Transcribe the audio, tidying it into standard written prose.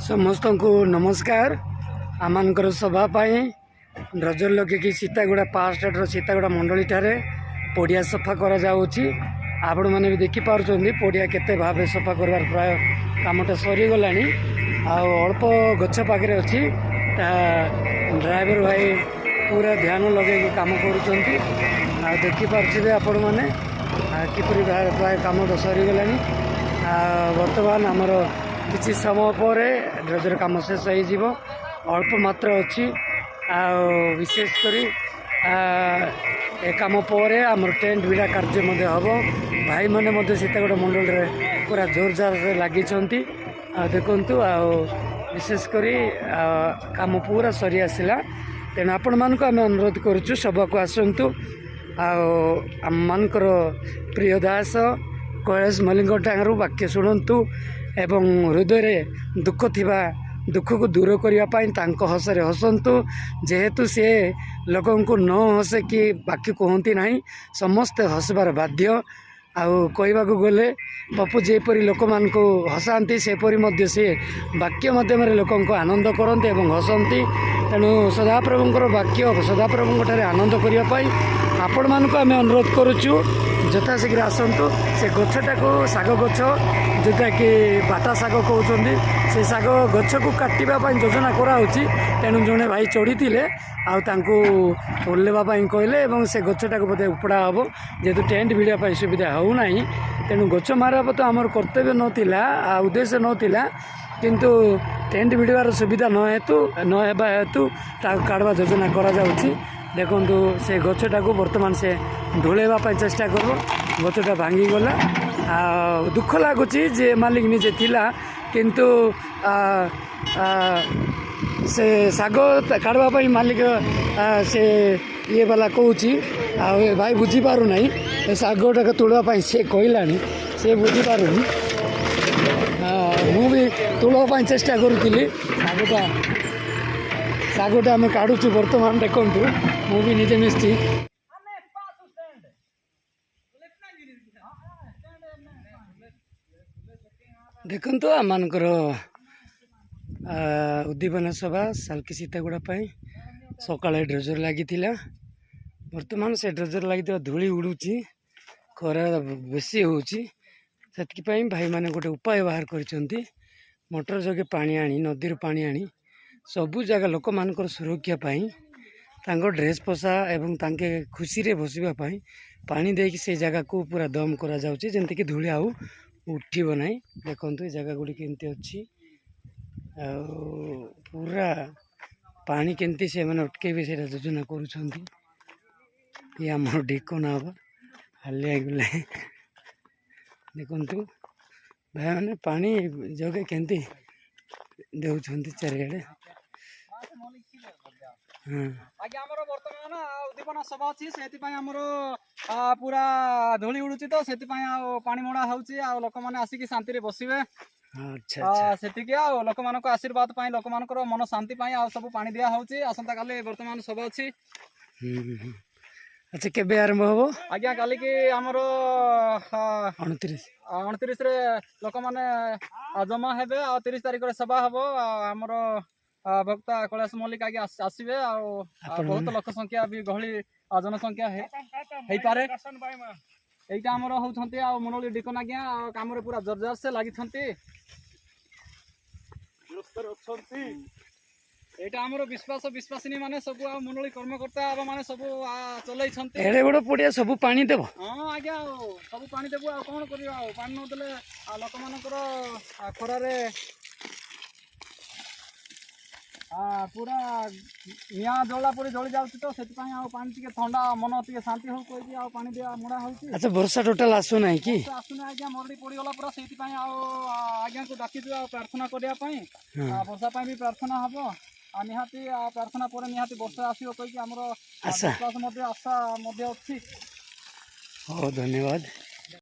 समस्त को नमस्कार। आमर सभापाई रजर लगे सीतागुड़ा पावर स्टेटर सीतागुड़ा मंडली ठारे पड़िया सफा कर आपण मैंने भी देखिपुं पड़िया केते भाव सफा कर प्राय कामटा सरीगला अल्प गछ पाखे अच्छी ड्राइवर भाई पूरा ध्यान लगे कम करिपे आपण मैंने किपरि प्राय कामटा सरीगला बर्तमान आमर किसी समय पर रजर कम शेष हो अल्प मात्र अच्छी विशेषकर काम पर आमर टेंट भिड़ा कार्य हम भाई मैंने सीतागुड़ा मंडल पूरा जोरजार लगी देखु विशेषकर काम पूरा सरी आसला तेणु आपण मानक आम अनुरोध करुचु सभा को आसतु आम मानकर प्रिय दास कैलाश मल्लिक ठाकुर वाक्य शुणु एवं हृदय दुख थिबा दुख को दूर करने हसरे हसतु जेहेतु सी लोक को न हसे कि बाकी कहती ना समस्ते हसबार बाध्य कहवा गले पप्पू जेपरी लोक मान को हसाती सेपरी सी वाक्य मध्यम लोक आनंद करते और हसती तेणु सदाप्रभुंर वाक्य सदाप्रभु आनंद करने आपण मानक आम अनुरोध करुचु यथाशीघ्र आसतु से गछटा को साग गछ जोटा कि बाटा साग कहते से साग गछ को काटापी योजना कराऊँगी तेणु जड़े भाई चढ़ी ओल्लेवाई कहले से गछटा को बोधे उपड़ा हम जेहेतु टेंट भिड़ा सुविधा होना तेणु गछ मारा तो आमर कर्तव्य नाला उद्देश्य नाला किंतु टेंट भिड़ार सुविधा न हेतु काढ़वा योजना करा देखु से गछटा को बर्तमान से ढोलैवाई चेष्टा कर गछटा भांगीगला दुख लगुच जे मालिक निजे थिला किंतु से साग काढ़वाई मालिक से ये वाला कहूँ भाई बुझी पार ना सागटा तुलवाई से कहला से बुझी पार मुझे तुलवाई चेष्टा करुली सागटा आम काढ़ुचु बर्तमान देखु मुझे निजे मिस्टी देखु आम उद्दीपना सभा साल्की सीतागुड़ा सका ड्रेजर लगी बर्तमान से ड्रेजर लगी धूली उड़ूची खरा बेसी होची भाई मैंने गोटे उपाय बाहर कर मोटर जगे पानी आनी नदी पानी आनी सबू जगह लोक मान सुरक्षा ड्रेस पोसा एवं तांके खुशी रे बसवाई पानी देकी से जगह को पूरा दम करा जाउची जेंति कि धूली आउ उठिबो नाही देखु ये जगह गुड़ी केमती अच्छी पूरा पानी केमती से मैंने अटकेबे से योजना करुछंती ये आमर ढेको ना हम हालिया गले देखु भाई मैंने पानी जगे केमती देउछंती चारिआडे आज्ञा आमर बर्तमान उद्दीपना सभा अच्छी से पूरा धूली उड़ूची तो से पानी मोड़ा हो लोक मैंने आसिक शांति बसवे से लोक मान आशीर्वाद लोक मान मन शांति सब पानी दिया आसंता काली बर्तमान सभा अच्छी अच्छा केबे आरंभ हम आज्ञा काली की आमर 29 लोक मैंने जमा हे 30 तारिख सभा हम आमर भक्ता कैलाश मल्लिक आगे आसवे बहुत लोक संख्या भी गहली जनसंख्या है पारे यहीटा आमर होती मनोली डिकन आज्ञा कम पूरा जोरजार से लगी एटा आमर विश्वास विश्वासिनी माने सब मनोली कर्मकर्ता माने सब चलै छन्ते एडे बड़ पड़िया सब पानी देबो हां आज्ञा सब पानी देबो आ कोन करियो पानी न देले लोक मानकर खरा रे पूरा निया जला पड़ी जली जाउची तो सेति पई पानी टिके ठंडा मन टिके शांति हो कोइ आ पानी दिया मुड़ा होची अच्छा वर्षा टोटल आसु नाही की आसु ना आज्ञा मरडी पड़ी गला पूरा सेति पई आज्ञा को डाकी दिया प्रार्थना करिया पई वर्षा पई भी प्रार्थना हबो निहाती प्रार्थना पर निहाती वर्षा आसीओ कहि कि हमरो विश्वास मध्ये आशा मध्ये अछि धन्यवाद।